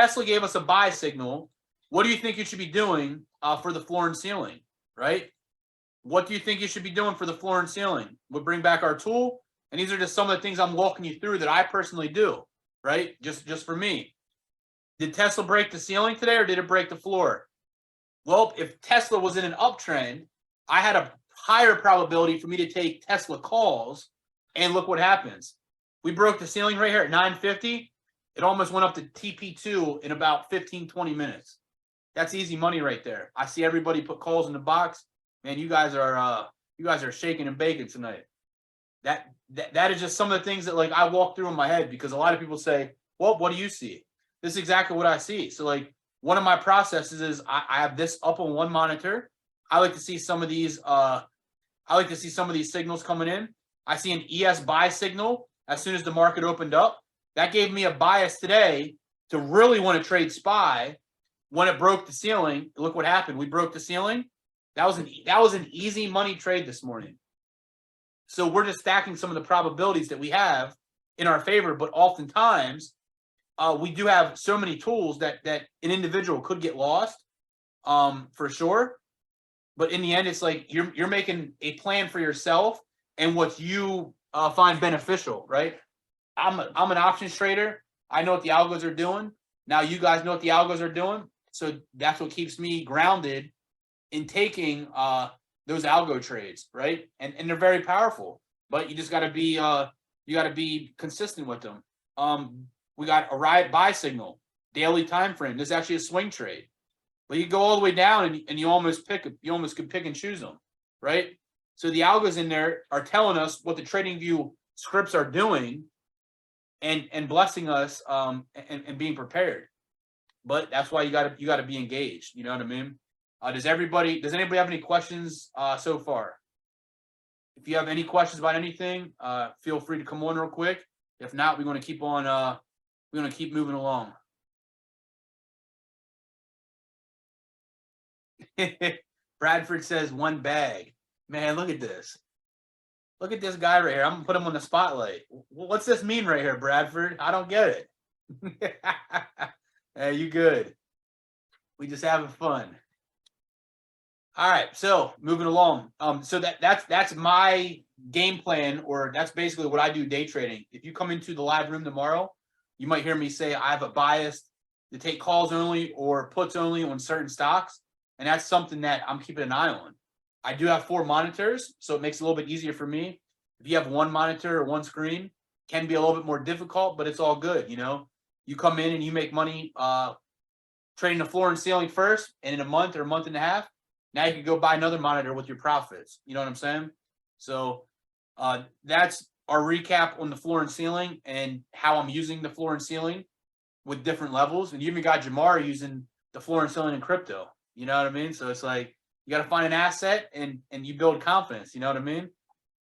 Tesla gave us a buy signal. What do you think you should be doing for the floor and ceiling, right? What do you think you should be doing for the floor and ceiling? We'll bring back our tool. And these are just some of the things I'm walking you through that I personally do, right? Just for me. Did Tesla break the ceiling today or did it break the floor? Well, if Tesla was in an uptrend, I had a higher probability for me to take Tesla calls, and look what happens. We broke the ceiling right here at 950. It almost went up to TP2 in about 15, 20 minutes. That's easy money right there. I see everybody put calls in the box. Man, you guys are shaking and baking tonight. That is just some of the things that like I walk through in my head, because a lot of people say, well, what do you see? This is exactly what I see. So like one of my processes is I have this up on one monitor. I like to see some of these signals coming in. I see an ES buy signal as soon as the market opened up. That gave me a bias today to really want to trade SPY when it broke the ceiling. Look what happened. We broke the ceiling. That was an easy money trade this morning. So we're just stacking some of the probabilities that we have in our favor, but oftentimes we do have so many tools that an individual could get lost, for sure. But in the end, it's like you're making a plan for yourself and what you find beneficial, right? I'm an options trader. I know what the algos are doing. Now you guys know what the algos are doing. So that's what keeps me grounded in taking those algo trades, right? And they're very powerful, but you just got to be consistent with them. We got a riot buy signal, daily time frame. This is actually a swing trade, but you go all the way down and you almost could pick and choose them, right? So the algos in there are telling us what the trading view scripts are doing and blessing us and being prepared. But that's why you got to be engaged. You know what I mean? Does anybody have any questions so far? If you have any questions about anything, feel free to come on real quick. If not, we're going to keep on. We're going to keep moving along. Bradford says one bag. Man, look at this. Look at this guy right here. I'm gonna put him on the spotlight. What's this mean right here, Bradford? I don't get it. Hey, you good? We just having fun. All right, so moving along. So that's my game plan, or that's basically what I do day trading. If you come into the live room tomorrow, you might hear me say I have a bias to take calls only or puts only on certain stocks, and that's something that I'm keeping an eye on. I do have 4 monitors, so it makes it a little bit easier for me. If you have one monitor or one screen, it can be a little bit more difficult, but it's all good. You know, you come in and you make money trading the floor and ceiling first, and in a month or a month and a half, now you can go buy another monitor with your profits. You know what I'm saying? So that's our recap on the floor and ceiling and how I'm using the floor and ceiling with different levels. And you even got Jamar using the floor and ceiling in crypto. You know what I mean? So it's like you got to find an asset and you build confidence. You know what I mean?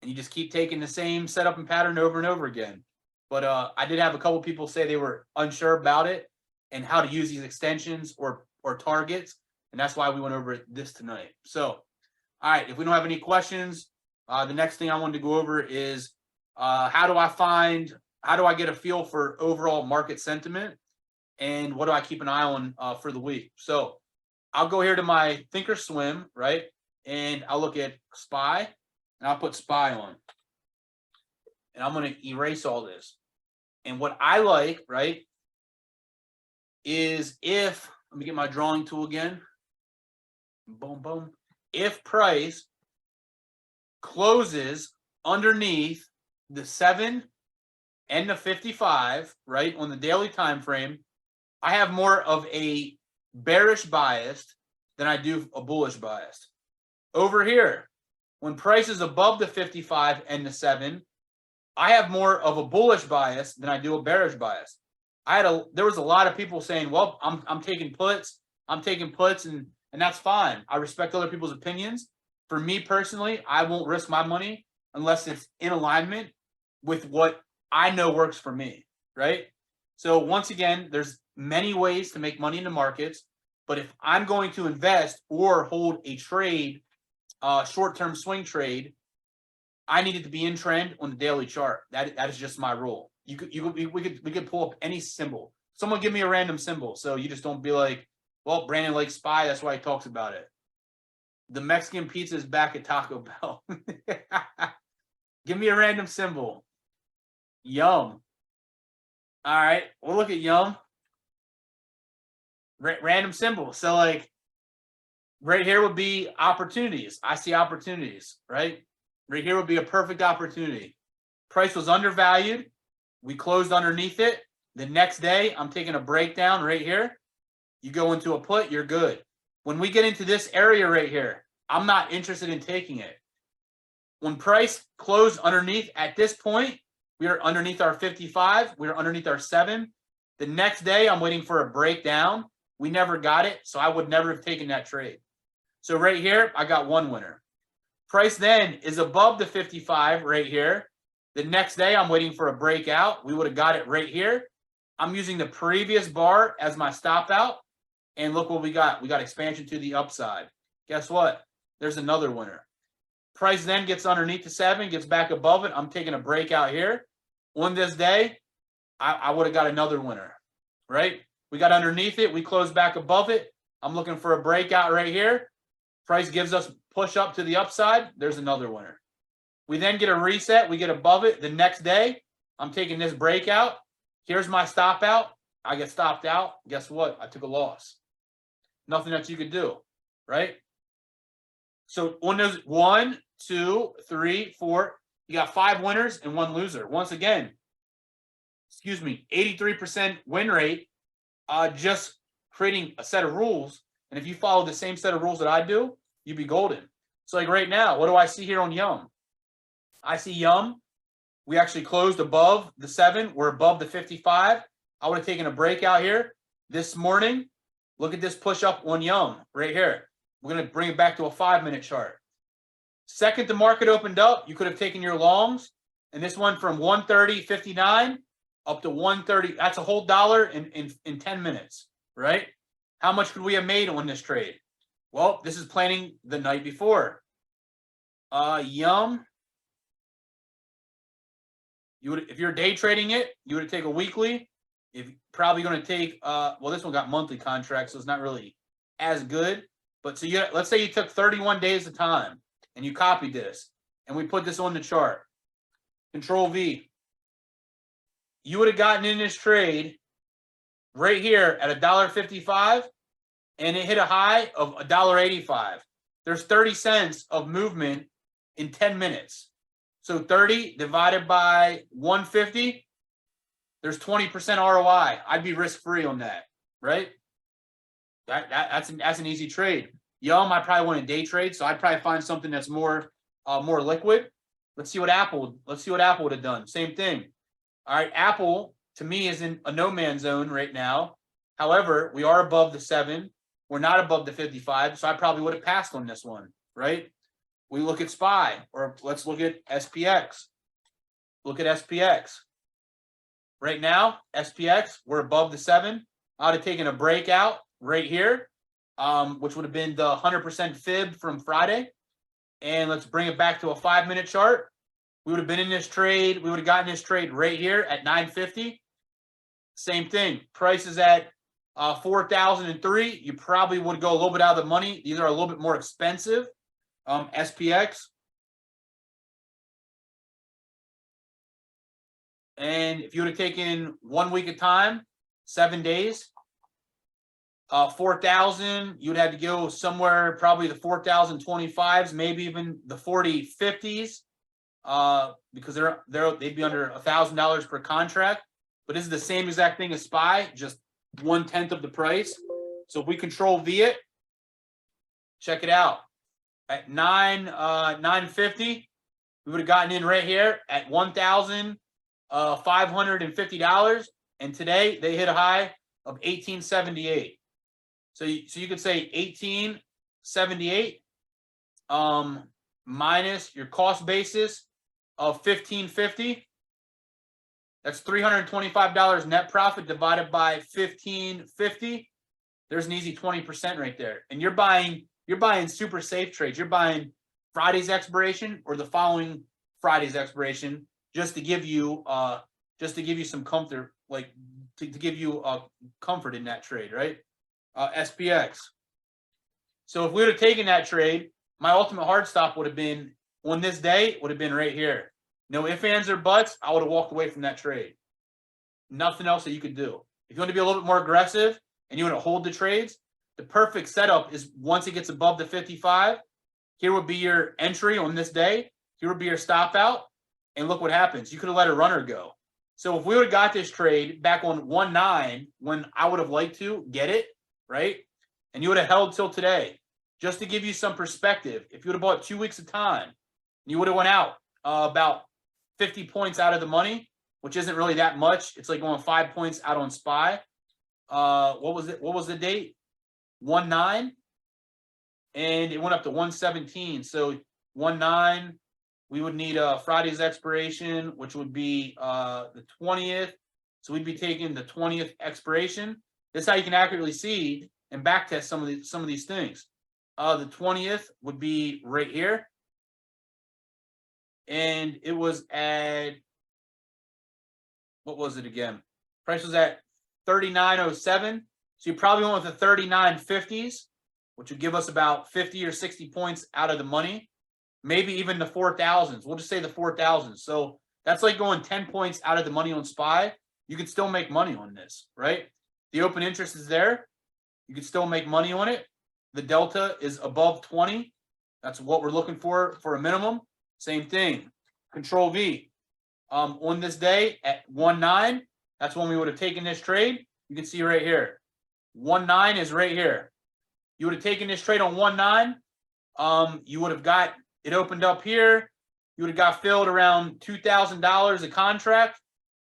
And you just keep taking the same setup and pattern over and over again. But I did have a couple people say they were unsure about it and how to use these extensions or targets. And that's why we went over this tonight. So, all right, if we don't have any questions, the next thing I wanted to go over is how do I get a feel for overall market sentiment, and what do I keep an eye on for the week? So I'll go here to my Thinkorswim, right? And I'll look at SPY, and I'll put SPY on. And I'm going to erase all this. And what I like, right, is let me get my drawing tool again. Boom, boom. If price closes underneath the 7 and the 55, right, on the daily time frame, I have more of a bearish bias than I do a bullish bias. Over here, when price is above the 55 and the 7, I have more of a bullish bias than I do a bearish bias. There was a lot of people saying, well, I'm taking puts, and that's fine. I respect other people's opinions. For me personally, I won't risk my money unless it's in alignment with what I know works for me, right? So once again, there's many ways to make money in the markets, but if I'm going to invest or hold a trade, short-term swing trade, I need it to be in trend on the daily chart. That is just my rule. We could pull up any symbol. Someone give me a random symbol. So you just don't be like, well, Brandon likes SPY. That's why he talks about it. The Mexican pizza is back at Taco Bell. Give me a random symbol. Yum. All right. We'll look at Yum. Random symbol. So like right here would be opportunities. I see opportunities, right? Right here would be a perfect opportunity. Price was undervalued. We closed underneath it. The next day, I'm taking a breakdown right here. You go into a put, you're good. When we get into this area right here, I'm not interested in taking it. When price closed underneath at this point, we are underneath our 55. We are underneath our 7. The next day, I'm waiting for a breakdown. We never got it, so I would never have taken that trade. So right here, I got one winner. Price then is above the 55 right here. The next day, I'm waiting for a breakout. We would have got it right here. I'm using the previous bar as my stop out. And look what we got. We got expansion to the upside. Guess what? There's another winner. Price then gets underneath the 7, gets back above it. I'm taking a breakout here. On this day, I would have got another winner, right? We got underneath it. We closed back above it. I'm looking for a breakout right here. Price gives us push up to the upside. There's another winner. We then get a reset. We get above it. The next day, I'm taking this breakout. Here's my stop out. I get stopped out. Guess what? I took a loss. Nothing that you could do, right? So on those 1, 2, 3, 4, you got 5 winners and 1 loser. Once again, 83% win rate, just creating a set of rules. And if you follow the same set of rules that I do, you'd be golden. So like right now, what do I see here on Yum? I see Yum. We actually closed above the 7. We're above the 55. I would have taken a breakout here this morning. Look at this push up on Yum right here. We're going to bring it back to a 5-minute chart. Second the market opened up, you could have taken your longs, and this went from 130.59 up to 130. That's a whole dollar in 10 minutes, right? How much could we have made on this trade? Well, this is planning the night before. Yum. You would, if you're day trading it, you would take a weekly. If probably going to take, well, this one got monthly contracts, so it's not really as good. But so let's say you took 31 days of time and you copied this and we put this on the chart. Control V. You would have gotten in this trade right here at $1.55 and it hit a high of $1.85. There's 30 cents of movement in 10 minutes. So 30 divided by 150, there's 20% ROI. I'd be risk-free on that, right? That's an easy trade. Yum, I probably want a day trade, so I'd probably find something that's more liquid. Let's see what Apple would have done. Same thing. All right, Apple to me is in a no man's zone right now. However, we are above the 7. We're not above the 55, so I probably would have passed on this one, right? We look at SPY, or let's look at SPX. Look at SPX. Right now, SPX, we're above the 7. I would have taken a breakout right here, which would have been the 100% fib from Friday. And let's bring it back to a 5-minute chart. We would have been in this trade. We would have gotten this trade right here at 950. Same thing. Price is at 4,003. You probably would go a little bit out of the money. These are a little bit more expensive. SPX. And if you would have taken 1 week at time, 7 days, 4,000, you would have to go somewhere probably the 4,025s, maybe even the 4050s, because they'd be under $1,000 per contract. But this is the same exact thing as SPY, just 1/10 of the price. So if we control V it, check it out. At 950, we would have gotten in right here at $1,550, and today they hit a high of 1878. So you could say 1878 minus your cost basis of 1550. That's $325 net profit divided by 1550. There's an easy 20% right there, and you're buying super safe trades. You're buying Friday's expiration or the following Friday's expiration just to give you some comfort. Like, to give you comfort in that trade, right? SPX. So if we would have taken that trade, my ultimate hard stop would have been on this day, would have been right here. No ifs, ands, or buts. I would have walked away from that trade. Nothing else that you could do. If you want to be a little bit more aggressive and you want to hold the trades, the perfect setup is once it gets above the 55, here would be your entry on this day. Here would be your stop out. And look what happens. You could have let a runner go. So if we would have got this trade back on 1-9 when I would have liked to get it, right? And you would have held till today, just to give you some perspective. If you would have bought 2 weeks of time, you would have went out about 50 points out of the money, which isn't really that much. It's like going 5 points out on SPY. What was it? What was the date? 1-9, and it went up to 117. So 1-9, we would need Friday's expiration, which would be the 20th. So we'd be taking the 20th expiration. This is how you can accurately see and backtest some of these things. The 20th would be right here, and it was at, what was it again? Price was at 39.07. So you probably went with the 39.50s, which would give us about 50 or 60 points out of the money. Maybe even the 4,000s. We'll just say the 4,000s. So that's like going 10 points out of the money on SPY. You could still make money on this, right? The open interest is there. You could still make money on it. The delta is above 20. That's what we're looking for a minimum. Same thing. Control V. On this day at 1-9, that's when we would have taken this trade. You can see right here. 1-9 is right here. You would have taken this trade on 1-9. You would have got it opened up here. You would have got filled around $2,000 a contract,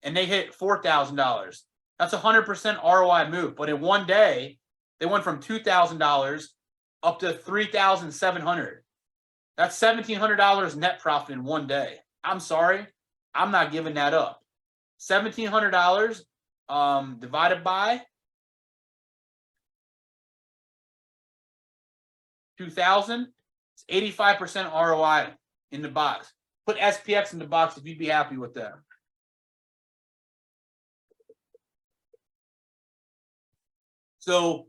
and they hit $4,000. That's a 100% ROI move. But in one day, they went from $2,000 up to $3,700. That's $1,700 net profit in one day. I'm sorry, I'm not giving that up. $1,700 divided by 2,000, it's 85% ROI in the box. Put SPX in the box if you'd be happy with that. So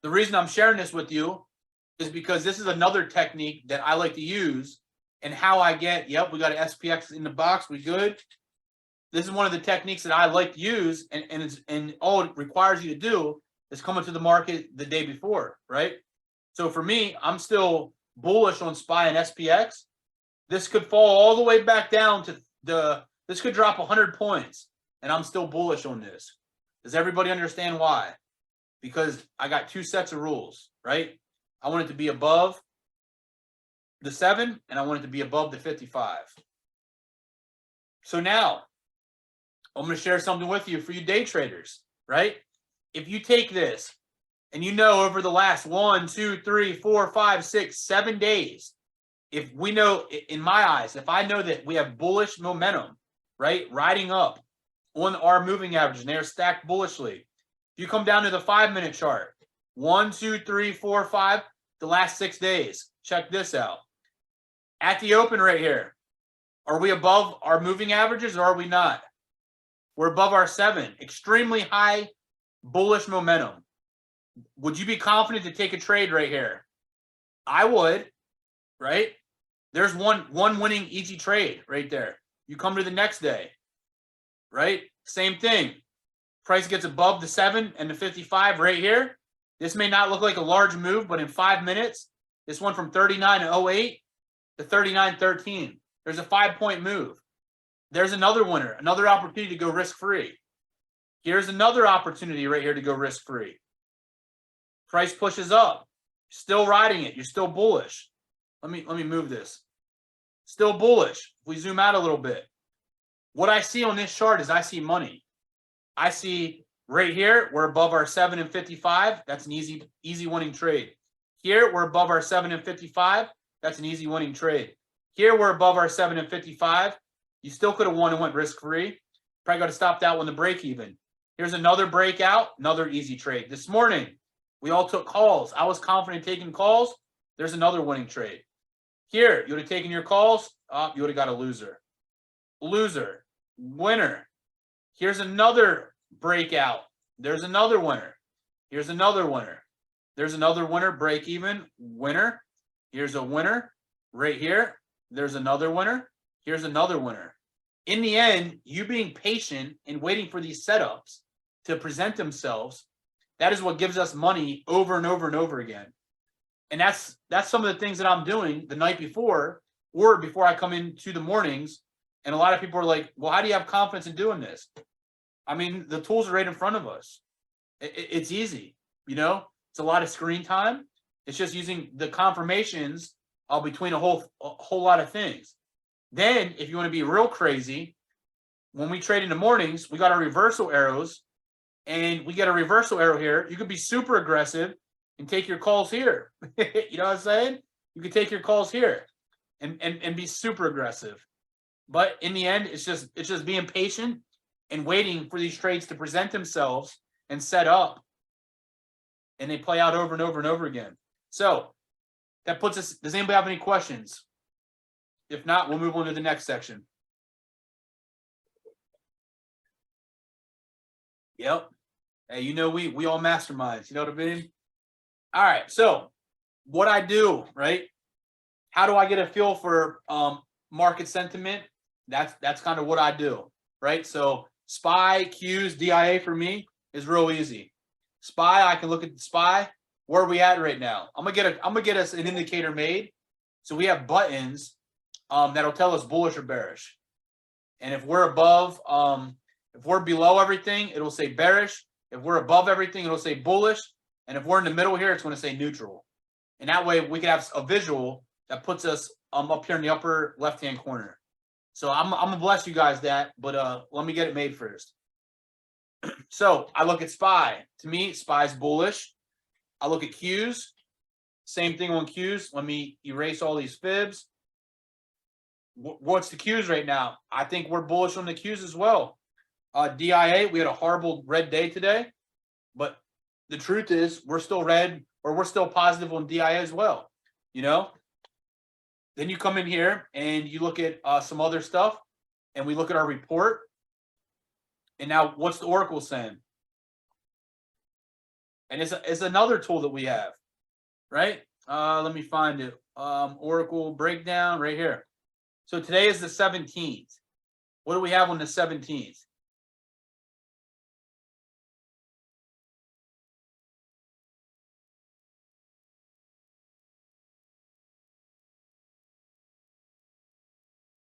the reason I'm sharing this with you is because this is another technique that I like to use, and how I get, yep, we got an SPX in the box, we good. This is one of the techniques that I like to use, and all it requires you to do is come into the market the day before, right? So for me, I'm still bullish on SPY and SPX. This could fall all the way back down to this could drop 100 points, and I'm still bullish on this. Does everybody understand why? Because I got two sets of rules, right? I want it to be above the 7, and I want it to be above the 55. So now, I'm going to share something with you for you day traders, right? If you take this, and you know over the last 1, 2, 3, 4, 5, 6, 7 days, if we know, in my eyes, if I know that we have bullish momentum, right, riding up on our moving average, and they are stacked bullishly. If you come down to the 5-minute chart, 1, 2, 3, 4, 5, the last 6 days, check this out. At the open right here, are we above our moving averages or are we not? We're above our 7. Extremely high bullish momentum. Would you be confident to take a trade right here? I would, right? There's one winning easy trade right there. You come to the next day, right? Same thing. Price gets above the 7 and the 55 right here. This may not look like a large move, but in 5 minutes, this went from 39.08 to 39.13. There's a 5-point move. There's another winner, another opportunity to go risk-free. Here's another opportunity right here to go risk-free. Price pushes up. Still riding it. You're still bullish. Let me move this. Still bullish. If we zoom out a little bit, what I see on this chart is I see money. I see right here, we're above our 7 and 55. That's an easy winning trade. Here, we're above our 7 and 55. That's an easy winning trade. Here, we're above our 7 and 55. You still could have won and went risk-free. Probably got to stop that one to break even. Here's another breakout, another easy trade. This morning, we all took calls. I was confident taking calls. There's another winning trade. Here, you would have taken your calls. You would have got a loser. Loser. Winner. Here's another breakout. There's another winner. Here's another winner. There's another winner, break even, winner. Here's a winner right here. There's another winner. Here's another winner. In the end, you being patient and waiting for these setups to present themselves, that is what gives us money over and over and over again. And that's some of the things that I'm doing the night before or before I come into the mornings. And a lot of people are like, well, how do you have confidence in doing this? I mean, the tools are right in front of us. It's easy, you know? It's a lot of screen time. It's just using the confirmations between a whole lot of things. Then, if you want to be real crazy, when we trade in the mornings, we got our reversal arrows, and we get a reversal arrow here. You could be super aggressive and take your calls here. You know what I'm saying? You could take your calls here and be super aggressive. But in the end, it's just being patient and waiting for these trades to present themselves and set up, and they play out over and over and over again. So that puts us. Does anybody have any questions? If not, we'll move on to the next section. Yep. Hey, you know, we all masterminds. You know what I mean? All right. So what I do, right? How do I get a feel for market sentiment? That's kind of what I do, right? So SPY, Qs, DIA for me is real easy. SPY, I can look at the SPY. Where are we at right now? I'm gonna get us an indicator made. So we have buttons that'll tell us bullish or bearish. And if we're above, if we're below everything, it'll say bearish. If we're above everything, it'll say bullish. And if we're in the middle here, it's going to say neutral. And that way we can have a visual that puts us up here in the upper left-hand corner. So I'm gonna bless you guys that, but let me get it made first. So I look at SPY. To me, SPY's bullish. I look at Qs. Same thing on Qs. Let me erase all these fibs. What's the Qs right now? I think we're bullish on the Qs as well. DIA, we had a horrible red day today, but the truth is we're still red, or we're still positive on DIA as well, you know? Then you come in here and you look at some other stuff, and we look at our report. And now what's the Oracle saying? And it's another tool that we have, right? Let me find it. Oracle breakdown right here. So today is the 17th. What do we have on the 17th?